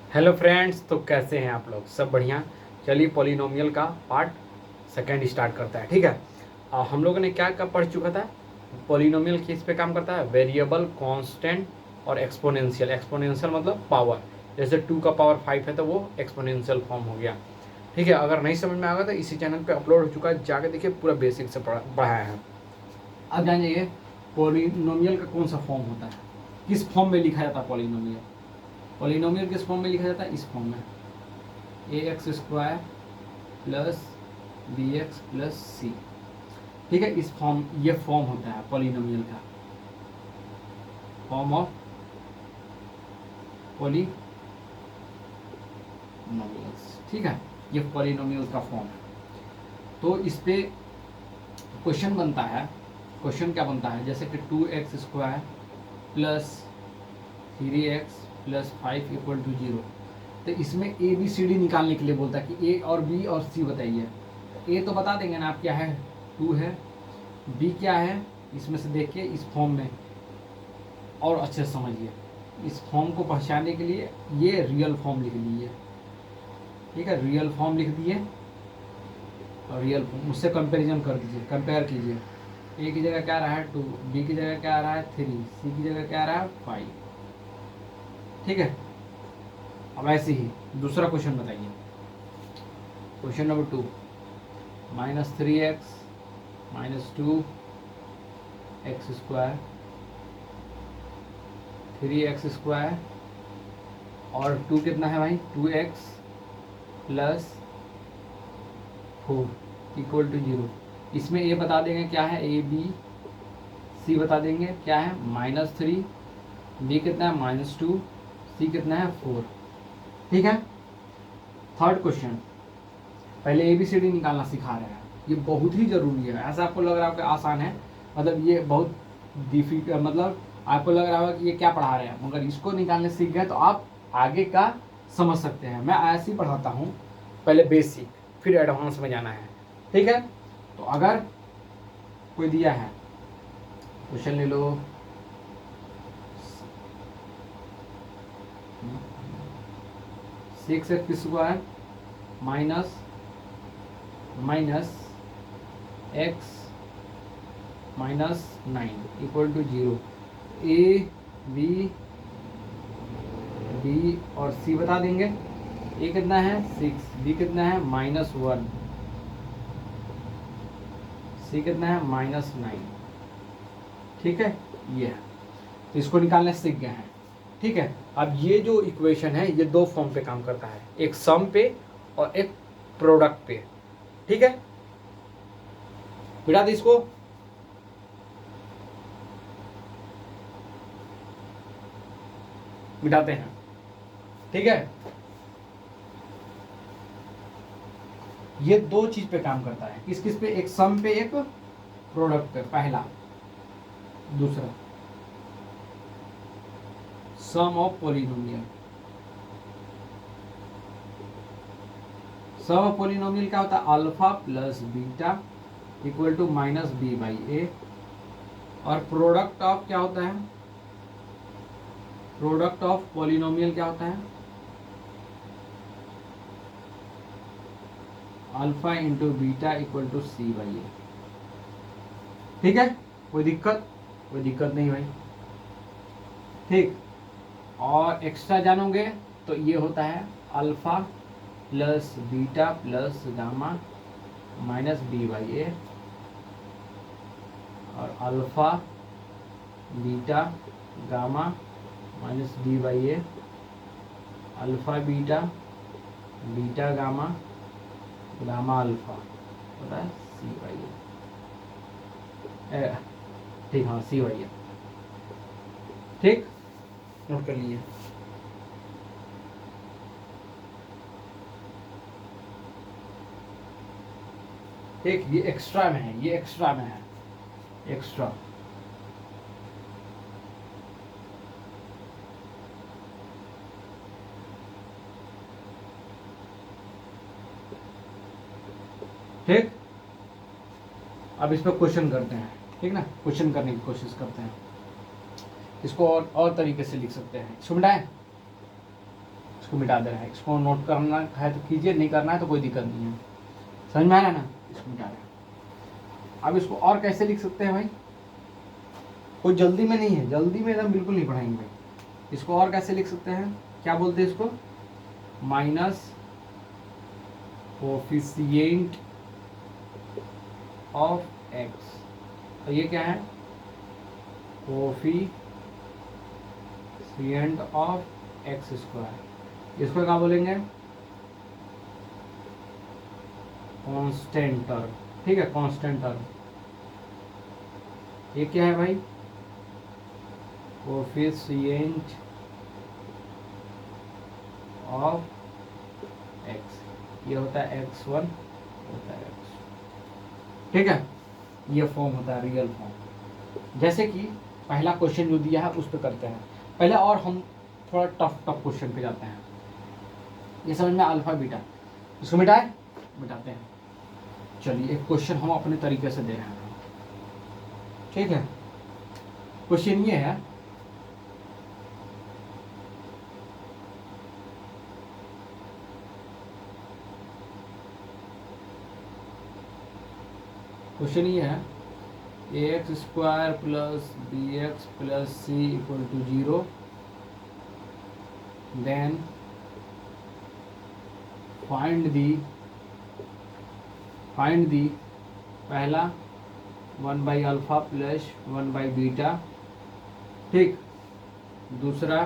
Hello friends, तो कैसे हैं आप लोग? सब बढ़िया। चलिए पॉलिनोमियल का पार्ट सेकंड स्टार्ट करता है। ठीक है। हम लोगों ने क्या क्या पढ़ चुका था? पॉलिनोमियल किस पे काम करता है? वेरिएबल, कांस्टेंट और एक्सपोनेंशियल। एक्सपोनेंशियल मतलब पावर। जैसे 2 का पावर 5 है तो वो एक्सपोनेंशियल फॉर्म हो गया। ठीक है। अगर नहीं समझ में आएगा तो इसी चैनल पे अपलोड हो चुका है, जाके देखिए, पूरा बेसिक से पढ़ाया है। अब जानिए पॉलिनोमियल का कौन सा फॉर्म होता है, किस फॉर्म में लिखा जाता है पॉलिनोमियल। पॉलिनोमियल किस फॉर्म में लिखा जाता है? इस फॉर्म में, A X square plus B X plus C. ठीक है। इस फॉर्म, ये फॉर्म होता है पॉलिनोमियल का, फॉर्म ऑफ पॉलिनोमियल्स। ठीक है। ये पॉलिनोमियल का फॉर्म है। तो इस पे क्वेश्चन बनता है। क्वेश्चन क्या बनता है? जैसे कि 2x square plus 3x plus 5 equal to 0। तो इसमें ए बी सी डी निकालने के लिए बोलता है कि ए और बी और सी बताइए। ए तो बता देंगे ना आप, क्या है? 2 है। बी क्या है? इसमें से देखिए इस फॉर्म में, और अच्छे से समझिए। इस फॉर्म को पहचानने के लिए ये रियल फॉर्म लिख लीजिए। ठीक है। रियल फॉर्म लिख दिए और रियल फॉर्म उससे कंपेरिजन कर दीजिए, कंपेयर कीजिए। ए की जगह क्या आ रहा है? 2, बी की जगह क्या आ रहा है? 3, सी की जगह क्या आ रहा है? 5। ठीक है। अब ऐसे ही दूसरा क्वेश्चन बताइए। Question number 2, -3x -2x square 3x square और 2 कितना है भाई? 2x plus 4 equal to 0। इसमें ए बता देंगे क्या है? A B. सी बता देंगे क्या है? -3। बी कितना है? -2। सी कितना है? 4। ठीक है। थर्ड क्वेश्चन, पहले ए बी सी डी निकालना सिखा रहे हैं। ये बहुत ही जरूरी है। ऐसा आपको लग रहा है कि आसान है, मतलब ये बहुत डिफिकल्ट, मतलब आपको लग रहा होगा कि ये क्या पढ़ा रहे हैं, मगर इसको निकालने सीख गए तो आप आगे का समझ सकते हैं। मैं ऐसे ही पढ़ाता हूँ, पहले बेसिक फिर एडवांस में जाना है। ठीक है। तो अगर कोई दिया है क्वेश्चन, ले लो 6x square minus x -9 equal to 0। A B और सी बता देंगे। ए कितना है? 6, बी कितना है? -1, सी कितना है? -9। ठीक है। ये है। तो इसको निकालने सीख गए हैं। ठीक है। अब ये जो इक्वेशन है ये दो फॉर्म पे काम करता है, एक सम पे और एक प्रोडक्ट पे। ठीक है। मिटा दे इसको। मिटाते हैं। ठीक है। ये दो चीज पे काम करता है। किस किस पे? एक सम पे, एक प्रोडक्ट पे। पहला, दूसरा, sum of polynomial. Sum of polynomial क्या होता है? Alpha plus beta equal to -b/a। और प्रोडक्ट ऑफ क्या होता है? प्रोडक्ट ऑफ पॉलिनोमियल क्या होता है? Alpha into beta equal to c/a। ठीक है। कोई दिक्कत? कोई दिक्कत नहीं भाई। ठीक। और एक्स्ट्रा जानोगे तो ये होता है alpha plus beta plus gamma -b/a और alpha beta gamma -b/a, alpha beta beta gamma gamma alpha होता है c/a। ठीक, हाँ, c/a। ठीक, नोट कर लिए। ठीक। ये एक्स्ट्रा में है, ये एक्स्ट्रा में है, एक्स्ट्रा। ठीक। अब इस पर क्वेश्चन करते हैं। ठीक ना, क्वेश्चन करने की कोशिश करते हैं। इसको और तरीके से लिख सकते हैं। इसको मिटाएं, इसको मिटा दे रहा है। इसको नोट करना है तो कीजिए, नहीं करना है तो कोई दिक्कत नहीं है। समझ में आ रहा है ना, इसको मिटा रहा है। अब इसको और कैसे लिख सकते हैं भाई, कोई जल्दी में नहीं है, जल्दी में एकदम बिल्कुल नहीं पढ़ाएंगे भाई। इसको और कैसे लिख सकते हैं, क्या बोलते हैं इसको, माइनस कोफिशिएंट ऑफ एक्स। तो ये क्या है, कोफिशिएंट ऑफ एक्स स्क्वायर। इसको क्या बोलेंगे, कांस्टेंट टर्म। ठीक है, कांस्टेंट टर्म। ये क्या है भाई, कोफिशिएंट ऑफ एक्स। ये होता है x1, होता है x। ठीक है, ये फॉर्म होता है रियल फॉर्म। जैसे कि पहला क्वेश्चन जो दिया है उस पर करते हैं पहले, और हम थोड़ा टफ क्वेश्चन पे जाते हैं। ये समझ में अल्फा बीटा, इसको मिटाए, मिटाते हैं। चलिए एक क्वेश्चन हम अपने तरीके से दे रहे हैं। ठीक है, क्वेश्चन ये है, क्वेश्चन ये है ax square plus bx plus c equal to 0, then find the पहला 1 by alpha plus 1 by beta. ठीक, दूसरा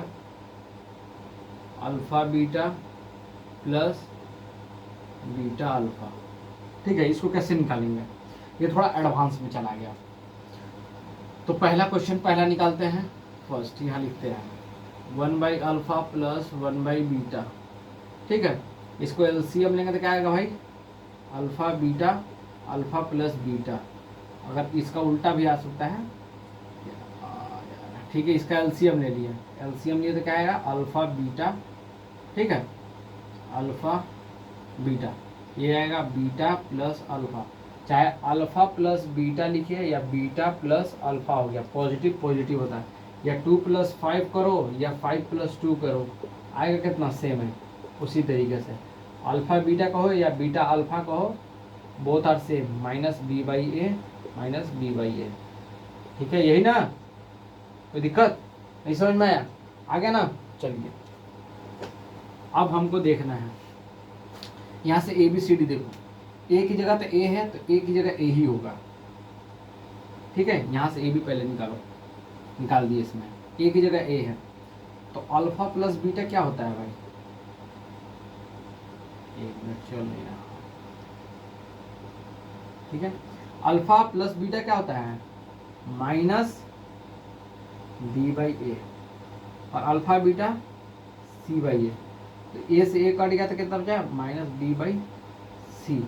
alpha beta plus beta alpha. ठीक है, इसको कैसे निकालेंगे, ये थोड़ा एडवांस में चला गया। तो पहला क्वेश्चन पहला निकालते हैं, फर्स्ट यहाँ लिखते हैं 1 by alpha plus 1 by beta. ठीक है, इसको एलसीएम लेंगे तो क्या आएगा भाई, alpha beta, alpha plus beta. अगर इसका उल्टा भी आ सकता है, ठीक है, इसका एलसीएम ले लिया, एलसीएम लिए तो क्या आएगा, अल्फा बीटा। ठीक है, अल्फा बीटा, ये आएगा बीटा प्लस अल्फा। चाहे अल्फा प्लस बीटा लिखिए या बीटा प्लस अल्फा हो गया, पॉजिटिव पॉजिटिव होता है। या 2 + 5 करो या 5 + 2 करो, आएगा कितना, सेम है। उसी तरीके से अल्फा बीटा कहो या बीटा अल्फा कहो, both are same, -b/a minus b/a। ठीक है, यही ना, कोई दिक्कत नहीं, समझ में आया, आ गया ना। चलिए अब हमको देखना है यहाँ से ABCD। देखो ए की जगह तो ए है तो ए की जगह ए ही होगा। ठीक है, यहाँ से ए भी पहले निकालो, निकाल दिए इसमें, ए की जगह ए है तो अल्फा प्लस बीटा क्या होता है भाई, एक मिनट चल नहीं रहा। ठीक है, अल्फा प्लस बीटा क्या होता है, -b/a, और अल्फा बीटा c/a। तो ए से ए कट गया तो कितना बचा, -b/c।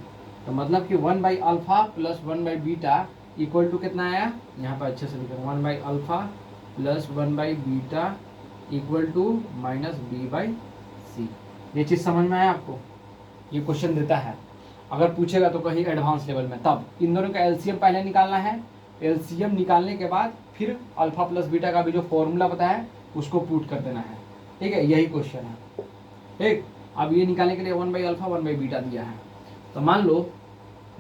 तो मतलब कि 1 by alpha plus 1 by beta equal to कितना आया, यहाँ पर अच्छे से लिखा 1 by alpha plus 1 by beta equal to -b/c। ये चीज़ समझ में आया आपको, ये क्वेश्चन देता है, अगर पूछेगा तो कहीं एडवांस लेवल में। तब इन दोनों का एलसीएम पहले निकालना है, एलसीएम निकालने के बाद फिर अल्फा प्लस बीटा का भी जो फॉर्मूला बताया है उसको पुट कर देना है। ठीक है, यही क्वेश्चन है। ठीक, अब ये निकालने के लिए 1 बाई अल्फा 1 बाई बीटा दिया है। तो मान लो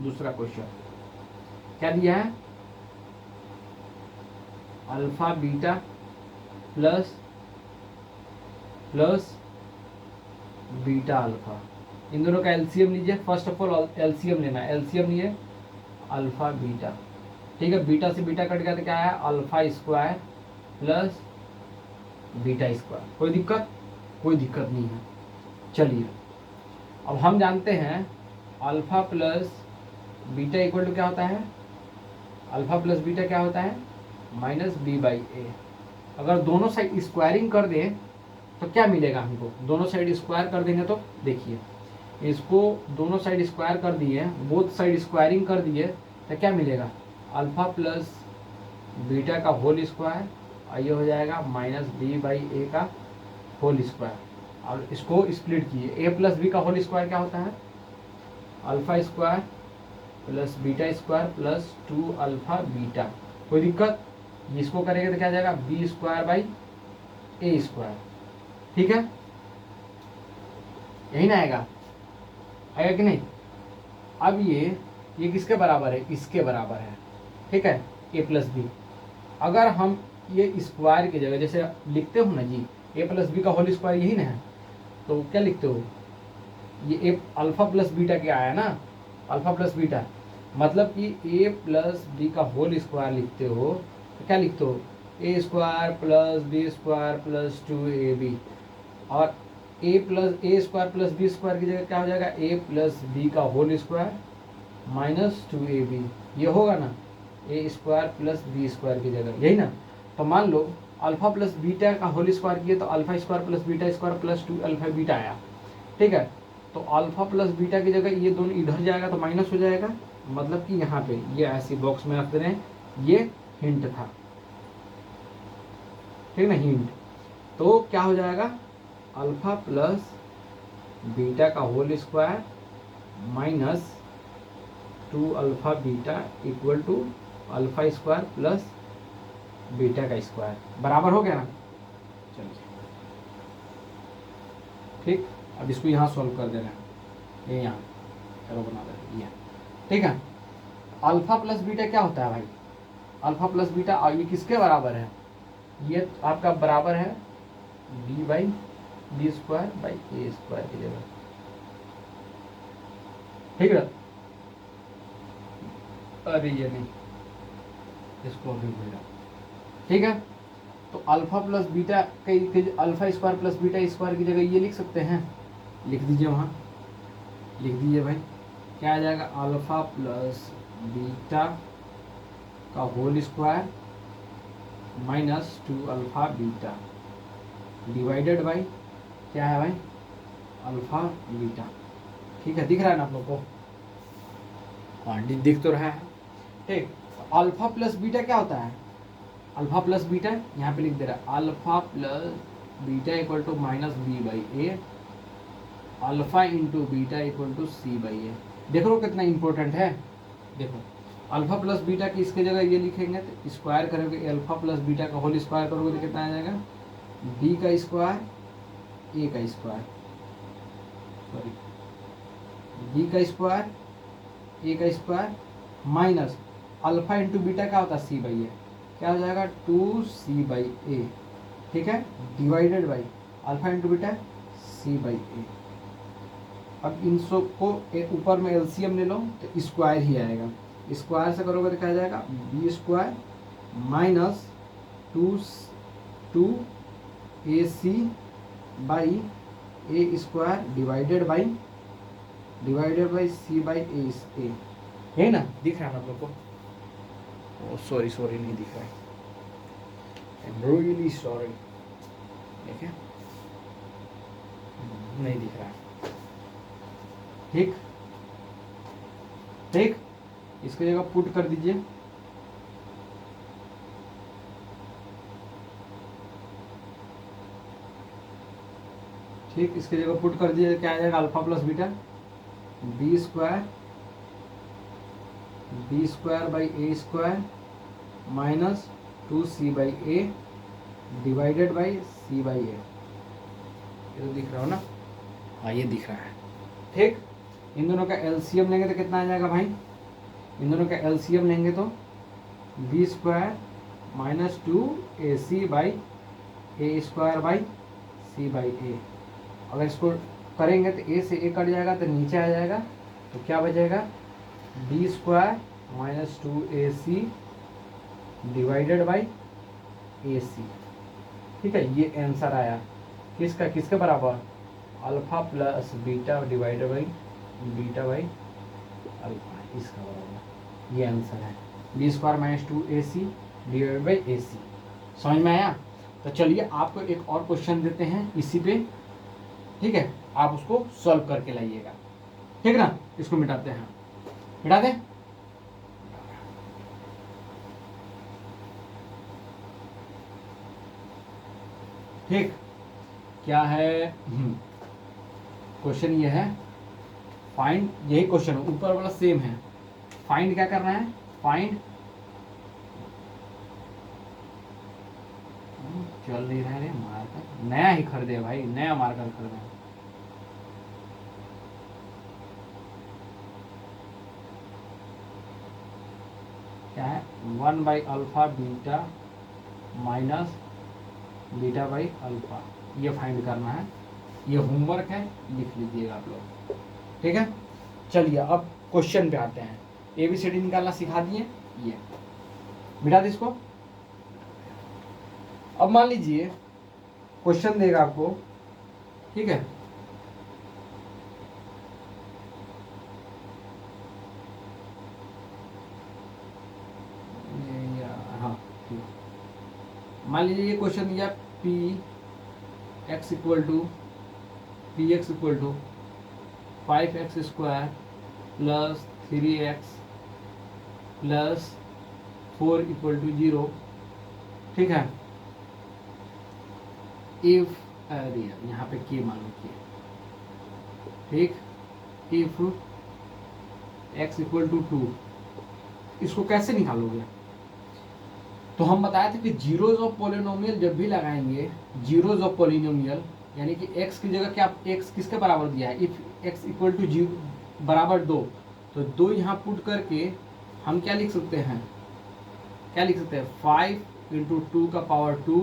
दूसरा क्वेश्चन क्या दिया है, alpha beta plus beta alpha. इन दोनों का एलसीएम लीजिए, फर्स्ट ऑफ ऑल एलसीएम लेना है, एलसीएम लिए अल्फा बीटा। ठीक है, बीटा से बीटा कट गया तो क्या आया, alpha square plus beta square. कोई दिक्कत, कोई दिक्कत नहीं है। चलिए अब हम जानते हैं alpha plus beta equal to क्या होता है, अल्फा प्लस बीटा क्या होता है, -b/a। अगर दोनों साइड स्क्वायरिंग कर दें तो क्या मिलेगा हमको, दोनों साइड स्क्वायर कर देंगे तो देखिए, इसको दोनों साइड स्क्वायर कर दिए, बोथ साइड स्क्वायरिंग कर दिए तो क्या मिलेगा, अल्फा प्लस बीटा का होल स्क्वायर, और ये हो जाएगा -b/a का होल स्क्वायर। और इसको स्प्लिट किए, a प्लस बी का होल स्क्वायर क्या होता है, alpha square plus beta square plus 2 alpha beta. कोई दिक्कत, इसको करेंगे तो क्या जाएगा, b² बाई a²। ठीक है, यही ना आएगा, आएगा कि नहीं। अब ये किसके बराबर है, इसके बराबर है, ठीक है, ए प्लस बी। अगर हम ये स्क्वायर की जगह जैसे लिखते हो ना जी, ए प्लस बी का होल स्क्वायर यही ना है, तो क्या लिखते हो, ये ए अल्फा प्लस बीटा क्या आया ना, अल्फा प्लस बीटा, मतलब कि ए प्लस बी का होल स्क्वायर लिखते हो तो क्या लिखते हो, A square plus B square plus 2ab, और A square plus B square की जगह क्या हो जाएगा, ए प्लस बी का होल स्क्वायर माइनस 2ab, ये होगा ना, A square plus B square की जगह, यही ना। तो मान लो अल्फा प्लस बीटा का होल स्क्वायर किए तो alpha square plus beta square plus 2 alpha beta आया, ठीक है। तो अल्फा प्लस बीटा की जगह ये दोनों इधर जाएगा तो माइनस हो जाएगा, मतलब कि यहाँ पे ये ऐसी बॉक्स में रख दे रहे हैं, ये हिंट था, ठीक ना, हिंट। तो क्या हो जाएगा, अल्फा प्लस बीटा का whole square minus 2 alpha beta equal to alpha square plus beta का स्क्वायर, बराबर हो गया ना। चलिए ठीक, अब इसको यहाँ सॉल्व कर देना है, ये यहाँ चलो बना देते हैं, ठीक है। अल्फा प्लस बीटा क्या होता है भाई, अल्फा प्लस बीटा, और ये किसके बराबर है, ये आपका बराबर है B by B square by A square की जगह, ठीक है। अरे ये नहीं, इसको अभी भेजा, ठीक है। तो alpha plus beta alpha square plus beta square की जगह ये लिख सकते हैं, लिख दीजिए वहाँ, लिख दीजिए भाई, क्या आ जाएगा, अल्फा प्लस बीटा का whole square minus 2 alpha beta divided by क्या है भाई, अल्फा बीटा, ठीक है, दिख रहा है ना आप लोग को, हाँ दिख तो रहा है, ठीक। अल्फा प्लस बीटा क्या होता है, अल्फा प्लस बीटा यहाँ पे लिख दे रहा है, alpha plus beta equal to minus B by A, alpha into beta equal to C by A. देखो कितना इंपॉर्टेंट है, देखो अल्फा प्लस बीटा की इसके जगह ये लिखेंगे तो स्क्वायर करोगे, अल्फा प्लस बीटा का होल स्क्वायर करोगे तो कितना आ जाएगा, बी का स्क्वायर ए का स्क्वायर, सॉरी बी का स्क्वायर ए का square minus alpha into beta क्या होता है, सी बाई ए, क्या हो जाएगा 2c बाई ए, ठीक है, divided by alpha into beta c by A. अब इन सब को ऊपर में एलसीएम ले लो तो स्क्वायर ही आएगा, स्क्वायर से करोगे तो क्या आ जाएगा, B square minus 2ac by A square divided by C by A, है ना, दिख रहा है आप लोग को, सॉरी नहीं दिख रहा है, I'm really sorry, देखिए नहीं दिख रहा है, ठीक ठीक, इसकी जगह पुट कर दीजिए, ठीक, इसकी जगह पुट कर दीजिए, क्या आ जाएगा, alpha plus beta B square by A square minus 2c by A divided by C by A, ये तो दिख रहा हो ना, हाँ ये दिख रहा है, ठीक। इन दोनों का एलसीएम लेंगे तो कितना आ जाएगा भाई, इन दोनों का एलसीएम लेंगे तो B square minus 2ac by A square by C by A, अगर इसको करेंगे तो ए से ए कट जाएगा तो नीचे आ जाएगा, तो क्या बचेगा, B square minus 2ac divided by A C, ठीक है। ये आंसर आया किसका, किसके बराबर, alpha plus beta divided by beta by alpha, इसका बराबर, ये आंसर है, B square minus 2ac divided by A C. समझ में आया। तो चलिए आपको एक और क्वेश्चन देते हैं इसी पे, ठीक है, आप उसको सॉल्व करके लाइएगा, ठीक ना। इसको मिटाते हैं, मिटा दें, ठीक। क्या है क्वेश्चन, ये है फाइंड, यही क्वेश्चन ऊपर वाला सेम है, फाइंड क्या करना है, फाइंड, चल नहीं रहा है, मार्कर नया ही खरीदे भाई, नया मार्कर खरीदे, क्या है 1/α beta minus beta by alpha, ये फाइंड करना है। ये होमवर्क है, लिख लीजिएगा आप लोग, ठीक है। चलिए अब क्वेश्चन पे आते हैं। ABCD निकालना सिखा दिए, ये मिटा दे इसको। अब मान लीजिए क्वेश्चन देगा आपको, ठीक है, हाँ ठीक, मान लीजिए ये क्वेश्चन दिया px equal to 5x² plus 3x plus 4 equal to 0, ठीक है। इफ यहाँ पे के मान लीजिए, ठीक, इफ x इक्वल टू 2, इसको कैसे निकालोगे? तो हम बताए थे कि जीरोज ऑफ पॉलिनोमियल जब भी लगाएंगे, जीरोज ऑफ पॉलिनोमियल यानी कि x की जगह क्या, x किसके बराबर दिया है, इफ x इक्वल टू 0 बराबर 2, तो 2 यहाँ पुट करके हम क्या लिख सकते हैं, क्या लिख सकते हैं 5 इंटू 2 का power 2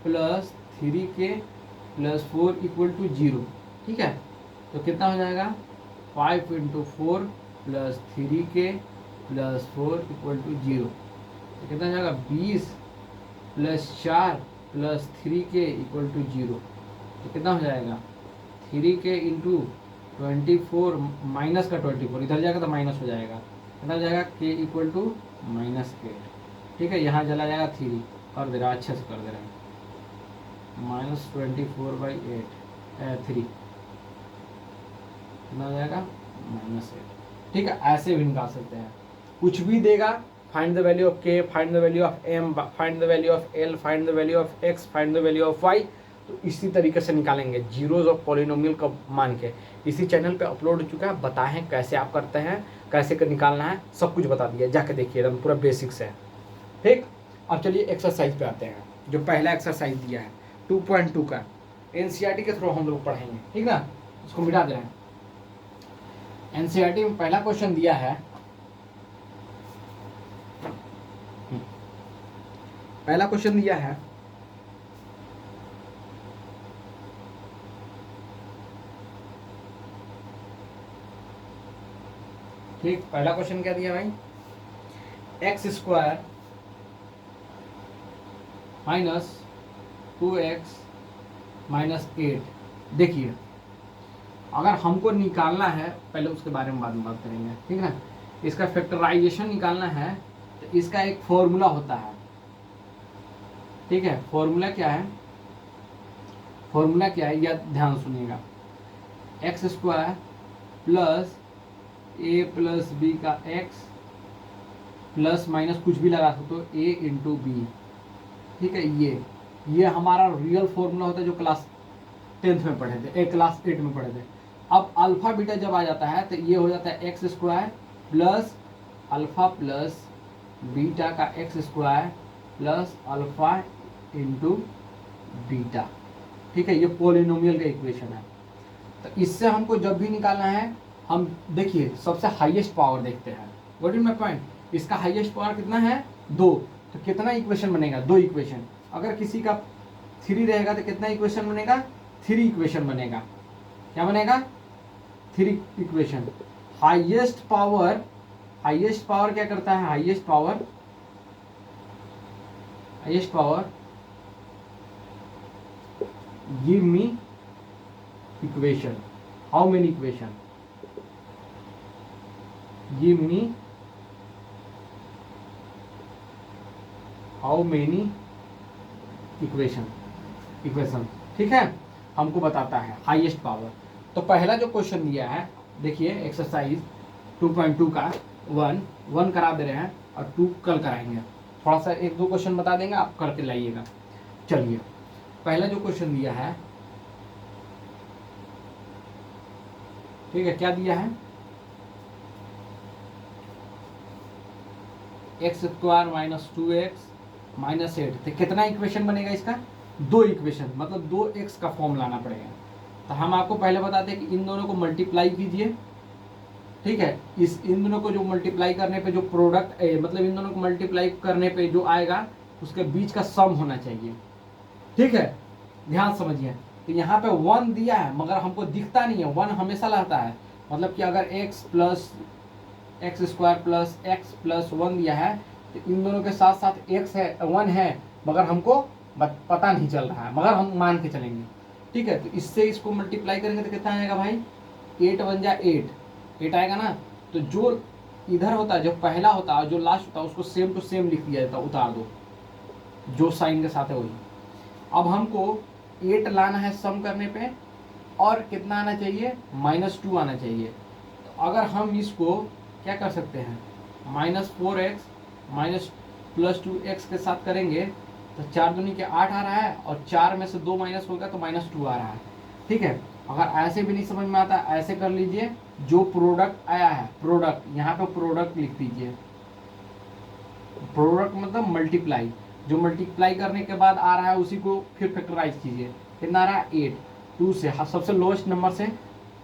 plus 3k plus 4 equal to 0, ठीक है। तो कितना हो जाएगा 5 into 4 plus 3k plus 4 equal to 0, तो कितना हो जाएगा 20 plus 4 plus 3k equal to 0, तो कितना हो जाएगा 3k इंटू 24 माइनस का 24, इधर जाएगा तो माइनस हो जाएगा, कितना हो जाएगा k इक्वल टू -8, ठीक है। यहाँ चला जाएगा 3, कर दे रहा, अच्छे से कर दे रहे हैं, -24/8 3, कितना हो जाएगा -8, ठीक है। ऐसे भी निकाल सकते हैं, कुछ भी देगा, find the value of k, find the value of m, find the value of l, find the value of x, find the value of y, तो इसी तरीके से निकालेंगे जीरोज ऑफ पॉलिनोमियल का मान के। इसी चैनल पे अपलोड हो चुका है, बताएं कैसे आप करते हैं, कैसे कर निकालना है, सब कुछ बता दिया, जाके देखिए, एकदम पूरा बेसिक्स है, ठीक। अब चलिए एक्सरसाइज पे आते हैं। जो पहला एक्सरसाइज दिया है 2.2 का, NCERT के थ्रू हम लोग पढ़ेंगे, ठीक ना, उसको मिटा दे रहे हैं। NCERT में पहला क्वेश्चन दिया है, पहला क्वेश्चन दिया है ठीक, पहला क्वेश्चन क्या दिया भाई, x² माइनस 2x माइनस 8। देखिए अगर हमको निकालना है, पहले उसके बारे में बाद में बात करेंगे, ठीक है। इसका फैक्टराइजेशन निकालना है तो इसका एक फॉर्मूला होता है, ठीक है। फॉर्मूला क्या है, फॉर्मूला क्या है, यह ध्यान सुनिएगा, x² plus a plus B का x प्लस माइनस कुछ भी लगा सकते हो a इंटू बी, ठीक है। ये हमारा रियल फॉर्मूला होता है जो क्लास 10th में पढ़े थे, क्लास 8 में पढ़े थे। अब अल्फा बीटा जब आ जाता है तो ये हो जाता है x² plus alpha plus beta का x² plus alpha into beta, ठीक है। ये पॉलिनोमियल का इक्वेशन है। तो इससे हमको जब भी निकालना है, हम देखिए सबसे हाईएस्ट पावर देखते हैं, व्हाट इज माय पॉइंट, इसका हाईएस्ट पावर कितना है 2, तो कितना इक्वेशन बनेगा 2 इक्वेशन। अगर किसी का 3 रहेगा तो कितना इक्वेशन बनेगा 3 इक्वेशन बनेगा, क्या बनेगा 3 इक्वेशन। हाईएस्ट पावर क्या करता है, highest power give me equation, how many equation, give me how many equation, ठीक है, हमको बताता है हाईएस्ट पावर। तो पहला जो क्वेश्चन दिया है, देखिए एक्सरसाइज 2.2 का 1 करा दे रहे हैं और 2 कल कराएंगे, थोड़ा सा 1-2 क्वेश्चन बता देंगे, आप करके लाइएगा। चलिए पहला जो क्वेश्चन दिया है, ठीक है, क्या दिया है x² माइनस 2x माइनस 8, तो कितना इक्वेशन बनेगा इसका 2 इक्वेशन, मतलब 2x का फॉर्म लाना पड़ेगा। तो हम आपको पहले बताते हैं कि इन दोनों को मल्टीप्लाई कीजिए, ठीक है, इस इन दोनों को जो मल्टीप्लाई करने पे जो प्रोडक्ट मतलब इन दोनों को मल्टीप्लाई करने पे जो आएगा उसके बीच का सम होना चाहिए। ठीक है, ध्यान समझिए। तो यहाँ पे 1 दिया है मगर हमको दिखता नहीं है, 1 हमेशा रहता है। मतलब कि अगर x plus x square plus x plus 1 दिया है तो इन दोनों के साथ साथ x है 1 है मगर हमको पता नहीं चल रहा है, मगर हम मान के चलेंगे। ठीक है, तो इससे इसको मल्टीप्लाई करेंगे तो कितना आएगा भाई, 8 1 जा 8 आएगा ना। तो जो इधर होता है, जो पहला होता है, जो लास्ट होता है, उसको सेम टू सेम लिख दिया जाता है, उतार दो जो साइन के साथ है वही। अब हमको 8 लाना है सम करने पे, और कितना आना चाहिए, -2 आना चाहिए। तो अगर हम इसको क्या कर सकते हैं, -4x +2x के साथ करेंगे तो 4 दूनी के 8 आ रहा है, और 4 में से 2 माइनस होगा तो -2 आ रहा है। ठीक है, अगर ऐसे भी नहीं समझ में आता ऐसे कर लीजिए, जो प्रोडक्ट आया है, प्रोडक्ट यहाँ पे प्रोडक्ट लिख दीजिए। प्रोडक्ट मतलब मल्टीप्लाई, जो मल्टीप्लाई करने के बाद आ रहा है उसी को फिर फैक्टराइज कीजिए। कितना आ रहा है, 8। 2 से सबसे लोएस्ट नंबर से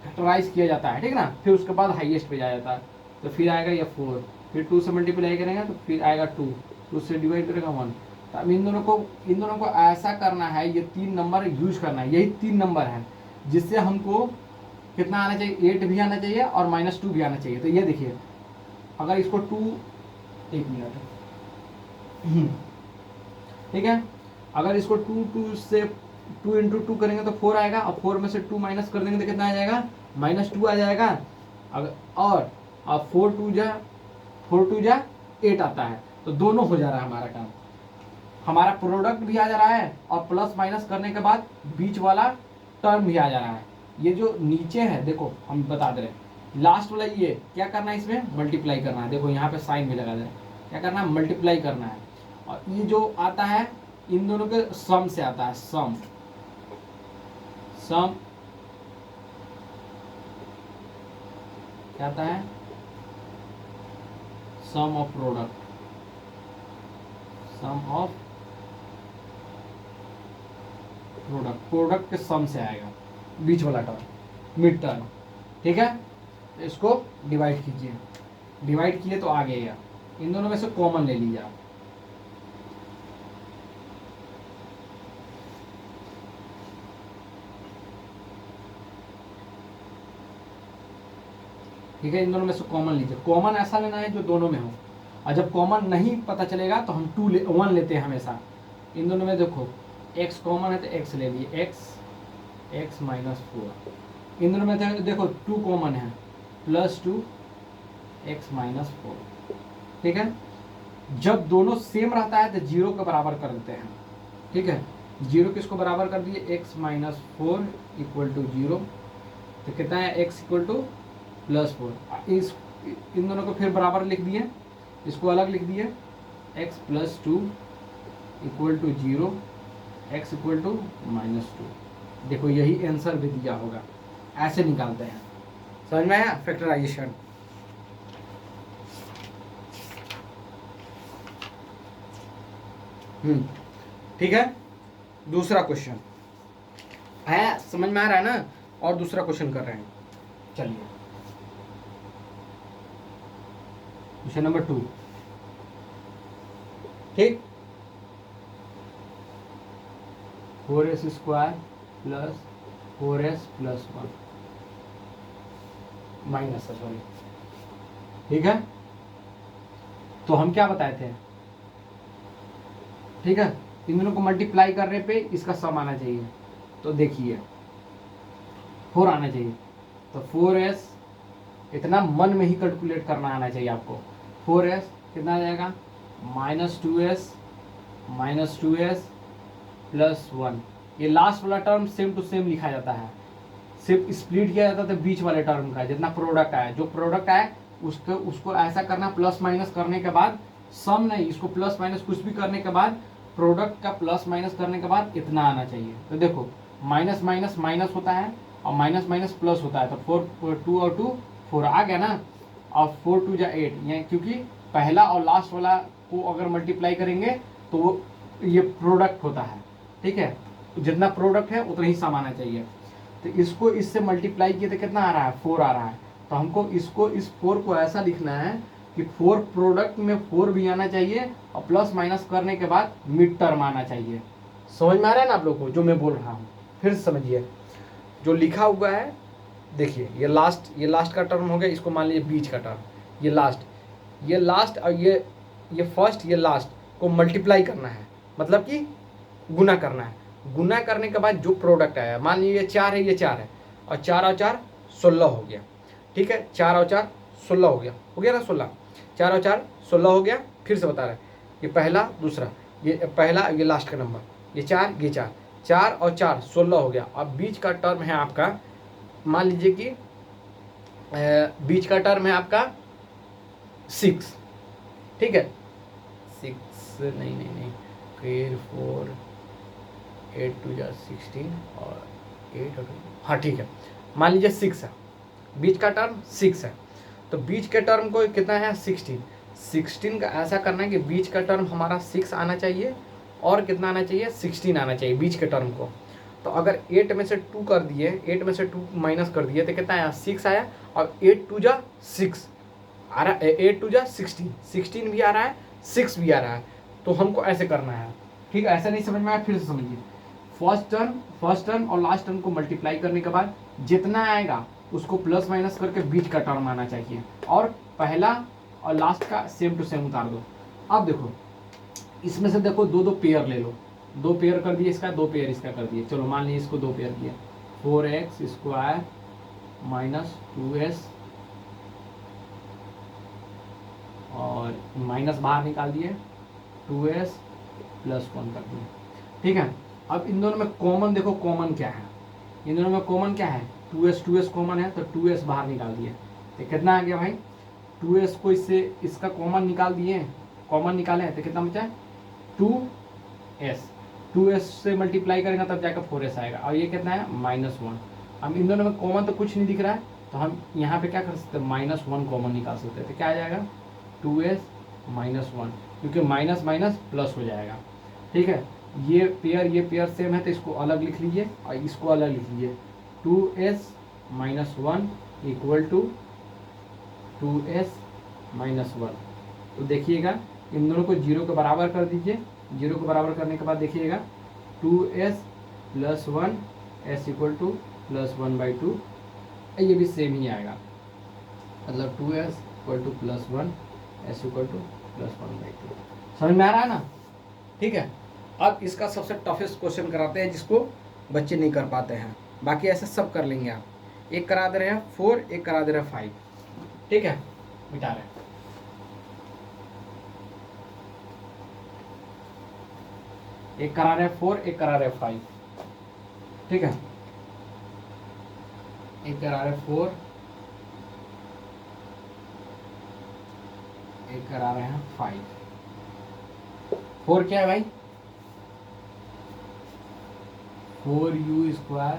फैक्टराइज किया जाता है, ठीक है ना, फिर उसके बाद हाईएस्ट पे जाया जाता है। तो फिर आएगा ये 4, फिर 2 से मल्टीप्लाई करेंगे तो फिर आएगा 2 से डिवाइड करेगा 1। तो अब इन दोनों को ऐसा करना है, ये 3 नंबर यूज करना है, यही 3 नंबर है जिससे हमको कितना आना चाहिए, 8 भी आना चाहिए और -2 भी आना चाहिए। तो ये देखिए, अगर इसको 1 मिनट, ठीक है, अगर इसको 2 से 2 इंटू 2 करेंगे तो 4 आएगा, और 4 में से 2 माइनस कर देंगे तो कितना आ जाएगा, -2 आ जाएगा। अगर और अब 4 2 जा 8 आता है, तो दोनों हो जा रहा है हमारा काम। हमारा प्रोडक्ट भी आ जा रहा है और प्लस माइनस करने के बाद बीच वाला टर्म भी आ जा रहा है। ये जो नीचे है देखो, हम बता दे रहे हैं, लास्ट वाला ये क्या करना है, इसमें मल्टीप्लाई करना है। देखो यहाँ पे साइन भी लगा दे रहे हैं, क्या करना है, मल्टीप्लाई करना है। और ये जो आता है इन दोनों के सम से आता है, सम क्या आता है, सम ऑफ प्रोडक्ट, प्रोडक्ट के सम से आएगा बीच वाला टर्म, मिड टर्म। ठीक है, तो इसको डिवाइड कीजिए, डिवाइड किए तो आ गया, इन दोनों में से कॉमन ले लीजिए आप। ठीक है, इन दोनों में से कॉमन लीजिए। कॉमन ऐसा लेना है जो दोनों में हो, और जब कॉमन नहीं पता चलेगा तो हम 1 लेते हैं हमेशा। इन दोनों में देखो x कॉमन है तो x ले लिए, x -4। इन दोनों में देखो 2 कॉमन है, +2 x -4। ठीक है, जब दोनों सेम रहता है तो 0 के बराबर कर देते हैं। ठीक है, 0 किसको बराबर कर दिए, x -4 = 0। तो कितना है, x = +4। इन दोनों को फिर बराबर लिख दिए, इसको अलग लिख दिए, x +2 = 0, x = -2। देखो यही आंसर भी दिया होगा, ऐसे निकालते हैं। समझ में आया फैक्टराइजेशन। ठीक है, दूसरा क्वेश्चन है, समझ में आ रहा है ना, और दूसरा क्वेश्चन कर रहे हैं। चलिए क्वेश्चन नंबर 2। ठीक, 4s² + 4s + 1 माइनस, सॉरी। ठीक है, तो हम क्या बताए थे, ठीक है, इन दोनों को मल्टीप्लाई करने पे इसका सम आना चाहिए। तो देखिए 4 आना चाहिए, तो 4s इतना मन में ही कैलकुलेट करना आना चाहिए आपको। 4s कितना आ जाएगा, -2s + 1। ये लास्ट वाला टर्म सेम टू सेम लिखा जाता है, सिर्फ स्प्लिट किया जाता है तो बीच वाले टर्म का जितना प्रोडक्ट आया, जो प्रोडक्ट आया उसको ऐसा करना, प्लस माइनस करने के बाद, सम नहीं, इसको प्लस माइनस कुछ भी करने के बाद प्रोडक्ट का प्लस माइनस करने के बाद इतना आना चाहिए। तो देखो माइनस माइनस माइनस होता है और माइनस माइनस प्लस होता है, तो 2 और 2 4 आ गया ना, और 4 2 जा 8, यानी क्योंकि पहला और लास्ट वाला को अगर मल्टीप्लाई करेंगे तो वो ये प्रोडक्ट होता है। ठीक है, जितना प्रोडक्ट है उतना ही सम आना चाहिए। तो इसको इससे मल्टीप्लाई किए तो कितना आ रहा है, 4 आ रहा है। तो हमको इसको इस 4 को ऐसा लिखना है कि 4 प्रोडक्ट में 4 भी आना चाहिए और प्लस माइनस करने के बाद मिड टर्म आना चाहिए। समझ में आ रहा है ना आप लोग को जो मैं बोल रहा हूँ? फिर से समझिए, जो लिखा हुआ है देखिए, ये लास्ट का टर्म हो गया, इसको मान लीजिए बीच का टर्म, ये लास्ट और ये फर्स्ट, ये लास्ट को मल्टीप्लाई करना है, मतलब कि गुना करना है। गुना करने के बाद जो प्रोडक्ट आया, मान लीजिए 4 है, ये 4 है, और 4 और 4 16 हो गया। ठीक है, 4 और 4 16 हो गया ना, 16, 4 और 4 16 हो गया। फिर से बता रहे हैं, ये पहला दूसरा, ये पहला, ये लास्ट का नंबर, ये 4, ये 4, 4 और 4 16 हो गया। अब बीच का टर्म है आपका, मान लीजिए कि बीच का टर्म है आपका 6। ठीक है, 6 नहीं, फिर 4, 8 2 जा 16 और 8 और 2, हाँ ठीक है, मान लीजिए 6 है, बीच का टर्म 6 है, तो बीच के टर्म को कितना है 16 का ऐसा करना है कि बीच का टर्म हमारा 6 आना चाहिए और कितना आना चाहिए 16 आना चाहिए बीच के टर्म को। तो अगर 8 में से 2 कर दिए, 8 में से 2 माइनस कर दिए तो कितना आया 6 आया, और 8 2 जा 6 आ रहा है, 8 2 जा 16 भी आ रहा है, 6 भी आ रहा है। तो हमको ऐसे करना है। ठीक है, ऐसा नहीं समझ में आया, फिर से समझिए। फर्स्ट टर्म और लास्ट टर्म को मल्टीप्लाई करने के बाद जितना आएगा उसको प्लस माइनस करके बीच का टर्म आना चाहिए, और पहला और लास्ट का सेम टू सेम उतार दो। अब देखो, इसमें से देखो दो पेयर ले लो, 2 पेयर कर दिए इसका, 2 पेयर इसका कर दिए। चलो मान लीजिए इसको 2 पेयर किया, 4x स्क्वायर माइनस 2s, और माइनस बाहर निकाल दिए, 2s प्लस 1 कर दिए। ठीक है, अब इन दोनों में कॉमन देखो, कॉमन क्या है, इन दोनों में कॉमन क्या है, 2s कॉमन है, तो 2s बाहर निकाल दिए। तो कितना आ गया भाई, 2s को इससे इसका कॉमन निकाल दिए, कॉमन निकाले तो कितना बचा 2s, 2s से मल्टीप्लाई करेंगे तब जाकर 4s आएगा, और ये कितना है -1। हम इन दोनों में कॉमन तो कुछ नहीं दिख रहा है, तो हम यहाँ पे क्या कर सकते हैं, -1 कॉमन निकाल सकते हैं। तो क्या आ जाएगा 2s -1, क्योंकि माइनस माइनस प्लस हो जाएगा। ठीक है, ये पेयर सेम है, तो इसको अलग लिख लीजिए और इसको अलग लिख लीजिए। 2s -1 equal to 2s -1। तो देखिएगा इन दोनों को 0 के बराबर कर दीजिए, 0 के बराबर करने के बाद देखिएगा 2s + 1 s इक्वल टू +1/2, ये भी सेम ही आएगा, मतलब 2s equal to +1 s equal to +1/2। समझ में आ रहा है ना? ठीक है, अब इसका सबसे टफेस्ट क्वेश्चन कराते हैं जिसको बच्चे नहीं कर पाते हैं, बाकी ऐसे सब कर लेंगे आप। एक करा दे रहे हैं 4, एक करा दे रहे हैं 5। ठीक है, मिटा रहे हैं। एक करा रहे हैं 4, एक करा रहे हैं 5। ठीक है, एक करा रहे हैं 4, एक करा रहे हैं 5। 4 क्या है भाई, 4u²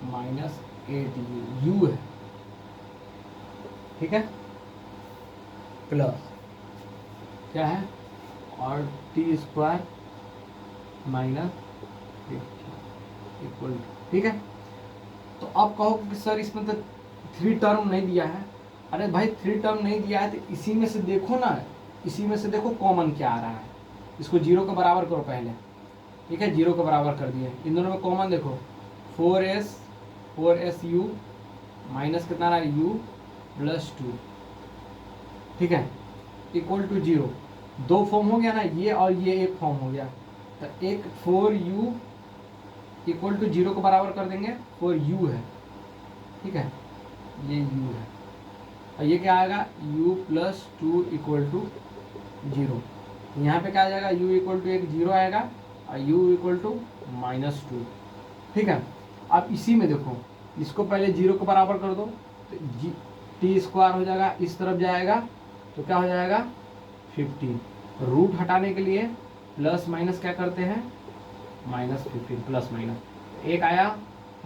माइनस 8u, u है। ठीक है, प्लस क्या है, और t² माइनस 50 इक्वल टू। ठीक है, तो आप कहो कि सर इसमें तो 3 टर्म नहीं दिया है। अरे भाई 3 टर्म नहीं दिया है तो इसी में से देखो ना, इसी में से देखो कॉमन क्या आ रहा है। इसको 0 के बराबर करो पहले। ठीक है, 0 के बराबर कर दिए। इन दोनों में कॉमन देखो, 4su माइनस कितना आ रहा है u + 2। ठीक है, इक्वल टू 0। 2 फॉर्म हो गया ना, ये और ये एक फॉर्म हो गया, तो एक 4u इक्वल टू 0 को बराबर कर देंगे, 4u है। ठीक है, ये u है, और ये क्या आएगा u + 2 इक्वल टू 0। यहाँ पे क्या आ जाएगा, u इक्वल टू 0 आएगा और u इक्वल टू -2। ठीक है, अब इसी में देखो, इसको पहले 0 के बराबर कर दो, तो t² हो जाएगा, इस तरफ जाएगा तो क्या हो जाएगा 15। रूट हटाने के लिए प्लस माइनस क्या करते हैं, -15 प्लस माइनस। एक आया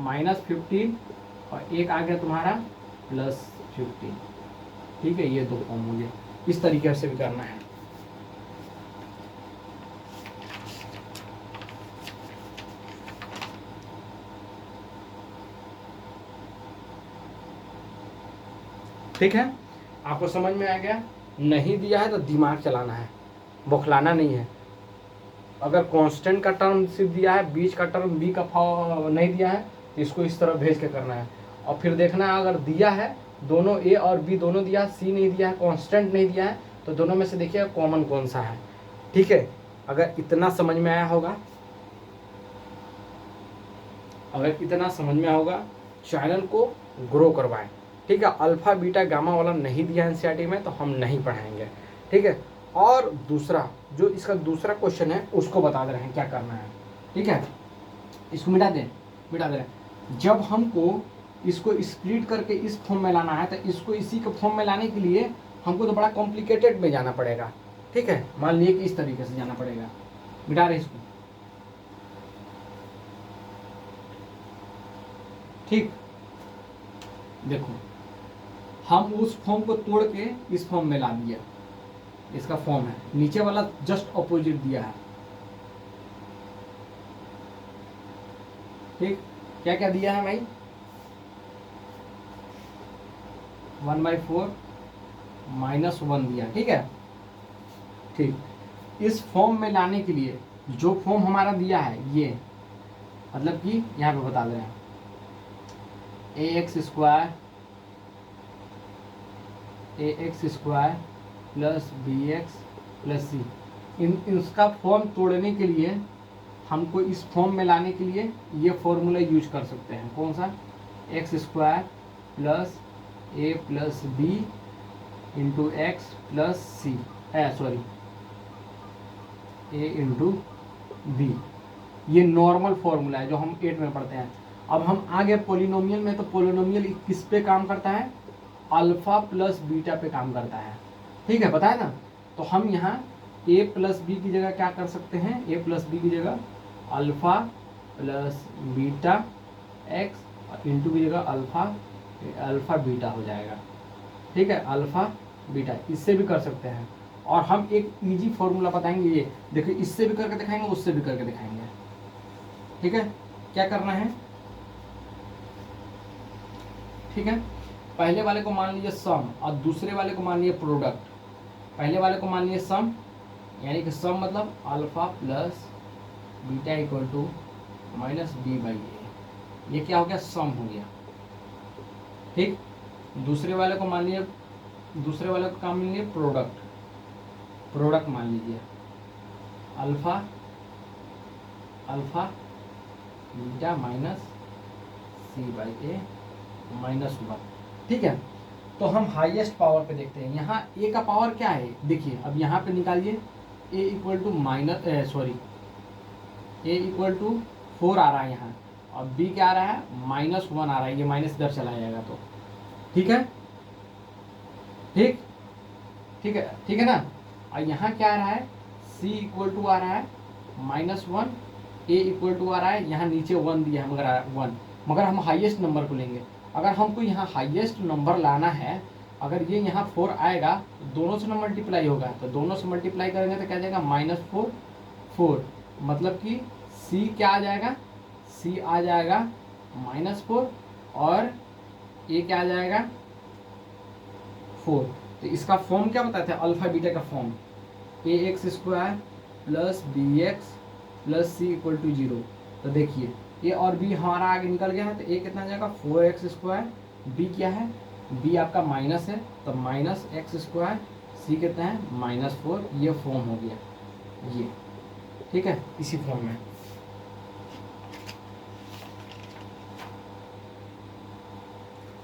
-15 और एक आ गया तुम्हारा +15। ठीक है, ये 2 फॉर्म हो गए। इस तरीके से भी करना है। ठीक है, आपको समझ में आ गया? नहीं दिया है तो दिमाग चलाना है, बौखलाना नहीं है। अगर कांस्टेंट का टर्म सिर्फ दिया है, बीच का टर्म बी का नहीं दिया है, तो इसको इस तरह भेज के करना है। और फिर देखना है अगर दिया है, दोनों ए और बी दोनों दिया है, सी नहीं दिया है, कांस्टेंट नहीं दिया है, तो दोनों में से देखिए कॉमन कौन सा है। ठीक है, अगर इतना समझ में आया होगा, चैनल को ग्रो करवाएं। ठीक है, अल्फा बीटा गामा वाला नहीं दिया एनसीईआरटी में तो हम नहीं पढ़ाएंगे। ठीक है, और दूसरा जो इसका दूसरा क्वेश्चन है उसको बता दे रहे हैं क्या करना है। ठीक है, इसको मिटा दे रहे हैं। जब हमको इसको स्प्लिट करके इस फॉर्म में लाना है तो इसको इसी के फॉर्म में लाने के लिए हमको तो बड़ा कॉम्प्लिकेटेड में जाना पड़ेगा। ठीक है, मान लीजिए कि इस तरीके से जाना पड़ेगा। मिटा रहे इसको। ठीक, देखो हम उस फॉर्म को तोड़ के इस फॉर्म में ला दिया, इसका फॉर्म है, नीचे वाला जस्ट अपोजिट दिया है। ठीक, क्या क्या दिया है भाई? 1/4 -1 दिया। ठीक है, ठीक, इस फॉर्म में लाने के लिए जो फॉर्म हमारा दिया है ये, मतलब कि यहाँ पे बता दे रहे हैं ax² plus bx plus c। इसका फॉर्म तोड़ने के लिए हमको इस फॉर्म में लाने के लिए ये फॉर्मूला यूज कर सकते हैं। कौन सा? x² plus a plus b into X plus C, sorry a into B. ये नॉर्मल फॉर्मूला है जो हम 8 में पढ़ते हैं। अब हम आगे पोलिनोमियल में, तो पोलिनोमियल किस पे काम करता है? अल्फा प्लस बीटा पे काम करता है। ठीक है, पता है ना? तो हम यहाँ a प्लस बी की जगह क्या कर सकते हैं? a प्लस बी की जगह alpha plus beta x into की जगह अल्फा बीटा हो जाएगा। ठीक है, अल्फा बीटा, इससे भी कर सकते हैं। और हम एक इजी फॉर्मूला बताएंगे, ये देखिए, इससे भी करके दिखाएंगे, उससे भी करके दिखाएंगे। ठीक है, क्या करना है? ठीक है, पहले वाले को मान लीजिए सम और दूसरे वाले को मान लीजिए प्रोडक्ट। पहले वाले को मान लीजिए सम, यानी कि सम मतलब alpha plus beta equal to minus b/a। ये क्या हो गया? सम हो गया। ठीक, दूसरे वाले को मान लीजिए, दूसरे वाले को काम लीजिए प्रोडक्ट मान लीजिए अल्फा बीटा माइनस c/a -1। ठीक है, तो हम हाईएस्ट पावर पे देखते हैं। यहाँ a का पावर क्या है? देखिए, अब यहाँ पे निकालिए, a इक्वल टू 4 आ रहा है यहाँ, और b क्या आ रहा है? -1 आ रहा है। ये माइनस इधर चला जाएगा तो ठीक है। ठीक है ना? और यहाँ क्या आ रहा है? c इक्वल टू आ रहा है -1, a इक्वल टू आ रहा है, यहाँ नीचे 1 दिया है मगर हम हाईएस्ट नंबर को लेंगे। अगर हमको यहाँ हाईएस्ट नंबर लाना है, अगर ये यहाँ 4 आएगा तो दोनों से मल्टीप्लाई होगा, तो दोनों से मल्टीप्लाई करेंगे तो क्या जाएगा? -4, मतलब कि c क्या आ जाएगा? c आ जाएगा -4 और a क्या आ जाएगा? 4। तो इसका फॉर्म क्या बताते हैं? अल्फा बीटा का form ax² plus bx plus c equal to 0। तो देखिए, a और b हमारा आगे निकल गया है, तो a कितना जाएगा? 4x²। b क्या है? b आपका माइनस है, तो -x²। c कितना है? -4। ये फॉर्म हो गया ये। ठीक है, इसी फॉर्म में।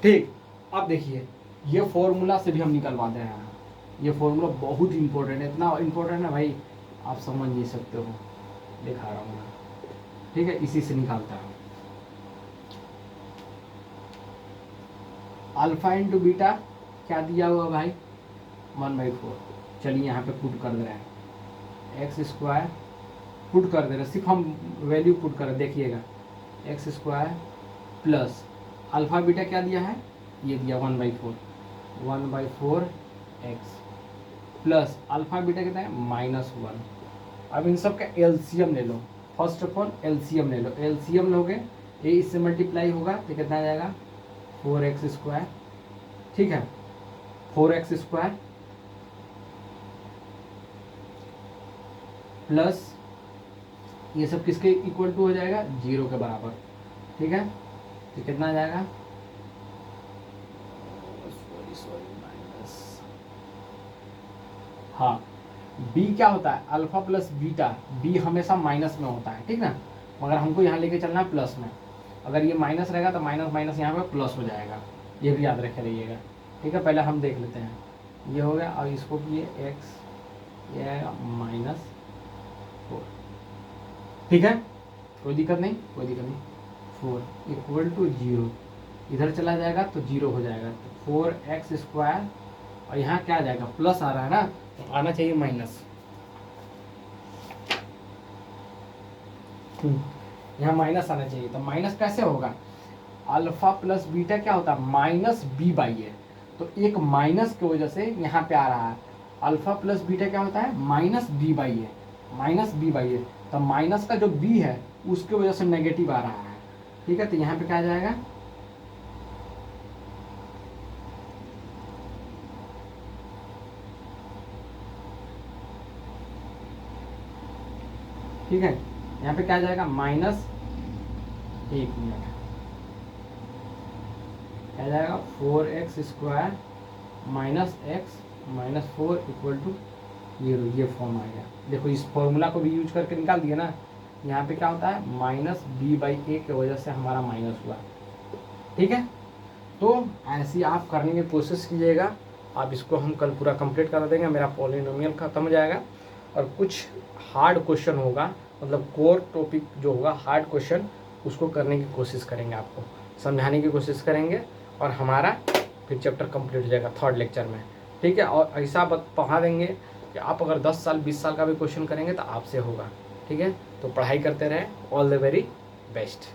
ठीक, अब देखिए, ये फॉर्मूला से भी हम निकलवा दे रहे हैं। ये फॉर्मूला बहुत इंपॉर्टेंट है, इतना इंपॉर्टेंट है भाई, आप समझ नहीं सकते हो। दिखा रहा हूँ मैं। ठीक है, इसी से निकालता हूँ। अल्फा इंटू बीटा क्या दिया हुआ भाई? 1/4। चलिए यहाँ पे पुट कर दे रहे हैं, x² पुट कर दे रहे हैं, सिर्फ हम वैल्यू पुट कर रहे हैं। देखिएगा, x² प्लस अल्फा बीटा क्या दिया है? ये दिया 1/4 x प्लस अल्फा बीटा कितना है? -1। अब इन सब का एलसीएम ले लो। फर्स्ट ऑफ ऑल एलसीएम ले लो। एलसीएम लोगे, ये इससे मल्टीप्लाई होगा तो कितना आ जाएगा? 4x²। ठीक है, 4x² प्लस ये सब किसके इक्वल टू हो जाएगा, 0 के बराबर। ठीक है, तो कितना आ जाएगा, माइनस, हाँ b क्या होता है, अल्फा प्लस बीटा, b हमेशा माइनस में होता है, ठीक ना, मगर हमको यहाँ लेके चलना है प्लस में। अगर ये माइनस रहेगा तो माइनस माइनस यहाँ पे प्लस हो जाएगा, ये भी याद रखे रहिएगा। ठीक है, पहले हम देख लेते हैं, ये हो गया, और इसको भी ये x, ये आएगा -4। ठीक है, कोई दिक्कत नहीं, कोई दिक्कत नहीं। 4 इक्वल टू 0, इधर चला जाएगा तो 0 हो जाएगा, तो 4x², और यहाँ क्या आ जाएगा, प्लस आ रहा है ना, तो आना चाहिए माइनस। यहाँ माइनस आना चाहिए, तो माइनस कैसे होगा, अल्फा प्लस बीटा क्या होता है, -b/a, तो एक माइनस की वजह से यहाँ पे आ रहा है। अल्फा प्लस बीटा क्या होता है, -b/a, तो माइनस का जो b है उसके वजह से नेगेटिव आ रहा है। ठीक है, तो यहाँ पे क्या आ जाएगा, ठीक है, यहाँ पे क्या आ जाएगा, -1 मिनट, क्या आ जाएगा, 4x² -x -4 = 0, ये फॉर्म आ गया। देखो इस फॉर्मूला को भी यूज करके निकाल दिया ना, यहाँ पे क्या होता है, -b/a की वजह से हमारा माइनस हुआ। ठीक है, तो ऐसी आप करने की कोशिश कीजिएगा, आप इसको हम कल पूरा कंप्लीट कर देंगे, मेरा पॉलिनोमियल खत्म हो जाएगा। और कुछ हार्ड क्वेश्चन होगा, मतलब कोर टॉपिक जो होगा हार्ड क्वेश्चन, उसको करने की कोशिश करेंगे, आपको समझाने की कोशिश करेंगे, और हमारा फिर चैप्टर कंप्लीट हो जाएगा 3rd लेक्चर में। ठीक है, और ऐसा पढ़ा देंगे कि आप अगर 10 साल 20 साल का भी क्वेश्चन करेंगे तो आपसे होगा। ठीक है, तो पढ़ाई करते रहें, ऑल द वेरी बेस्ट।